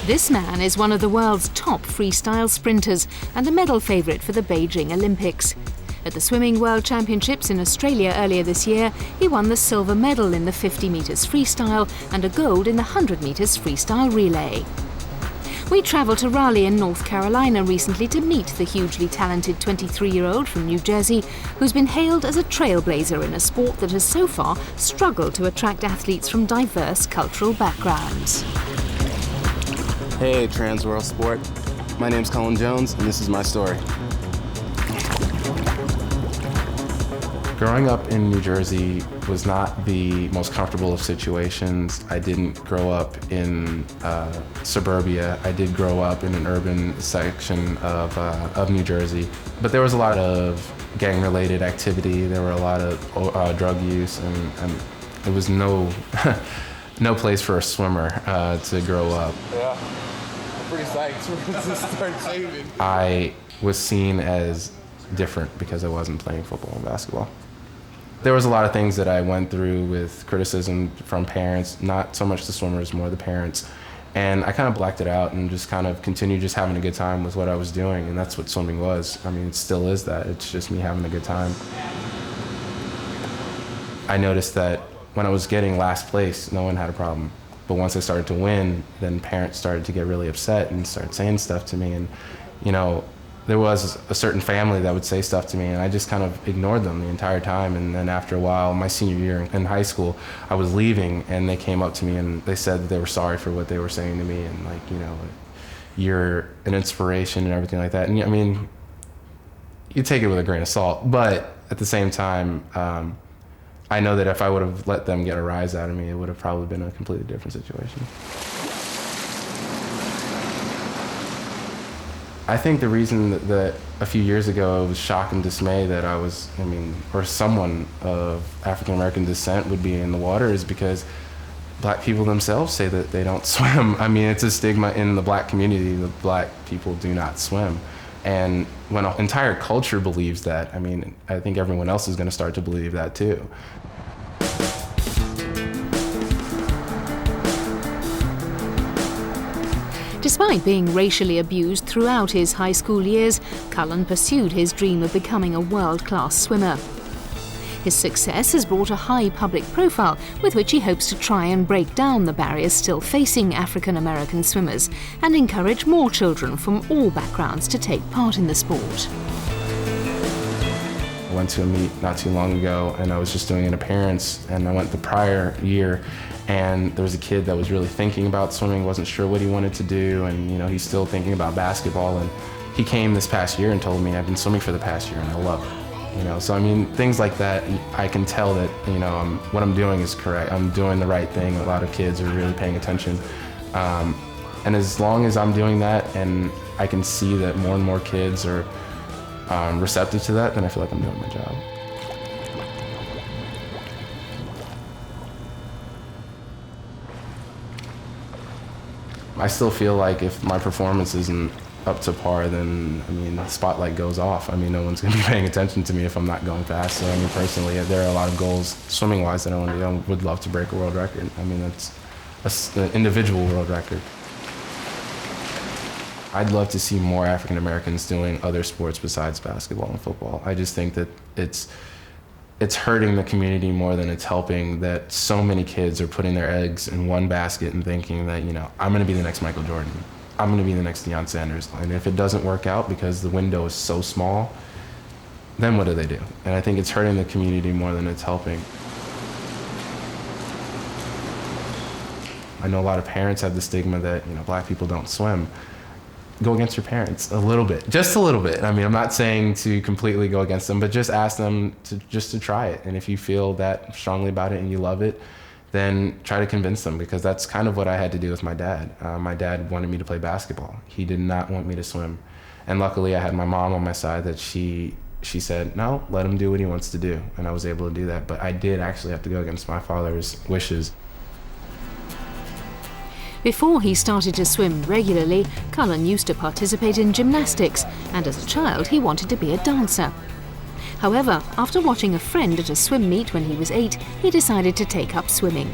This man is one of the world's top freestyle sprinters and a medal favourite for the Beijing Olympics. At the Swimming World Championships in Australia earlier this year, he won the silver medal in the 50 metres freestyle and a gold in the 100 metres freestyle relay. We travelled to Raleigh in North Carolina recently to meet the hugely talented 23-year-old from New Jersey who's been hailed as a trailblazer in a sport that has so far struggled to attract athletes from diverse cultural backgrounds. Hey, Trans World Sport. My name's Cullen Jones, and this is my story. Growing up in New Jersey was not the most comfortable of situations. I didn't grow up in suburbia. I did grow up in an urban section of New Jersey. But there was a lot of gang-related activity. There were a lot of drug use, and it was no place for a swimmer to grow up. Yeah, I'm pretty psyched to start shaving. I was seen as different because I wasn't playing football and basketball. There was a lot of things that I went through with criticism from parents, not so much the swimmers, more the parents. And I kind of blacked it out and just kind of continued just having a good time with what I was doing, and that's what swimming was. I mean, it still is that. It's just me having a good time. I noticed that when I was getting last place, no one had a problem. But once I started to win, then parents started to get really upset and started saying stuff to me. And, you know, there was a certain family that would say stuff to me, and I just kind of ignored them the entire time. And then after a while, my senior year in high school, I was leaving, and they came up to me and they said that they were sorry for what they were saying to me, and like, you know, you're an inspiration and everything like that. And I mean, you take it with a grain of salt, but at the same time, I know that if I would have let them get a rise out of me, it would have probably been a completely different situation. I think the reason that a few years ago it was shock and dismay that or someone of African American descent would be in the water is because black people themselves say that they don't swim. I mean, it's a stigma in the black community that black people do not swim. And when an entire culture believes that, I mean, I think everyone else is going to start to believe that too. Despite being racially abused throughout his high school years, Cullen pursued his dream of becoming a world-class swimmer. His success has brought a high public profile with which he hopes to try and break down the barriers still facing African American swimmers and encourage more children from all backgrounds to take part in the sport. I went to a meet not too long ago, and I was just doing an appearance, and I went the prior year, and there was a kid that was really thinking about swimming, wasn't sure what he wanted to do, and you know, he's still thinking about basketball, and he came this past year and told me, I've been swimming for the past year and I love it. You know, so I mean, things like that, I can tell that, you know, what I'm doing is correct. I'm doing the right thing. A lot of kids are really paying attention. And as long as I'm doing that and I can see that more and more kids are receptive to that, then I feel like I'm doing my job. I still feel like if my performance isn't up to par, then, I mean, the spotlight goes off. I mean, no one's gonna be paying attention to me if I'm not going fast. So, I mean, personally, there are a lot of goals swimming-wise that I would love to break a world record. I mean, that's an individual world record. I'd love to see more African Americans doing other sports besides basketball and football. I just think that it's hurting the community more than it's helping, that so many kids are putting their eggs in one basket and thinking that, you know, I'm gonna be the next Michael Jordan. I'm gonna be the next Deion Sanders. And if it doesn't work out because the window is so small, then what do they do? And I think it's hurting the community more than it's helping. I know a lot of parents have the stigma that, you know, black people don't swim. Go against your parents a little bit, just a little bit. I mean, I'm not saying to completely go against them, but just ask them to try it. And if you feel that strongly about it and you love it, then try to convince them, because that's kind of what I had to do with my dad. My dad wanted me to play basketball. He did not want me to swim. And luckily I had my mom on my side that she said, no, let him do what he wants to do. And I was able to do that. But I did actually have to go against my father's wishes. Before he started to swim regularly, Cullen used to participate in gymnastics, and as a child he wanted to be a dancer. However, after watching a friend at a swim meet when he was 8, he decided to take up swimming.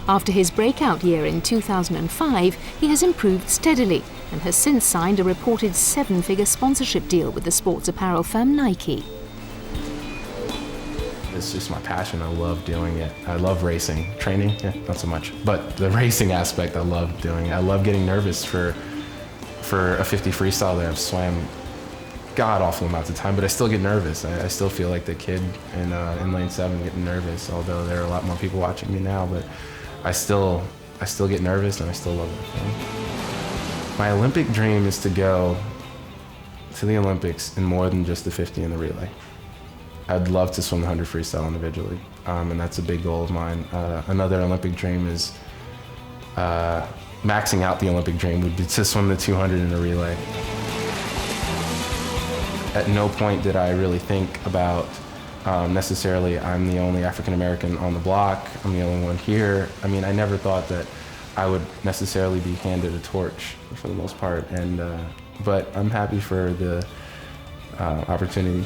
After his breakout year in 2005, he has improved steadily and has since signed a reported 7-figure sponsorship deal with the sports apparel firm Nike. It's just my passion. I love doing it. I love racing. Training, not so much. But the racing aspect, I love doing. I love getting nervous for a 50 freestyle that I've swam god-awful amounts of time, but I still get nervous. I still feel like the kid in lane 7 getting nervous, although there are a lot more people watching me now, but I still get nervous and I still love it. My Olympic dream is to go to the Olympics in more than just the 50 and the relay. I'd love to swim the 100 freestyle individually, and that's a big goal of mine. Another Olympic dream is maxing out the Olympic dream would be to swim the 200 in a relay. At no point did I really think about necessarily I'm the only African American on the block, I'm the only one here. I mean, I never thought that I would necessarily be handed a torch for the most part, but I'm happy for the opportunity.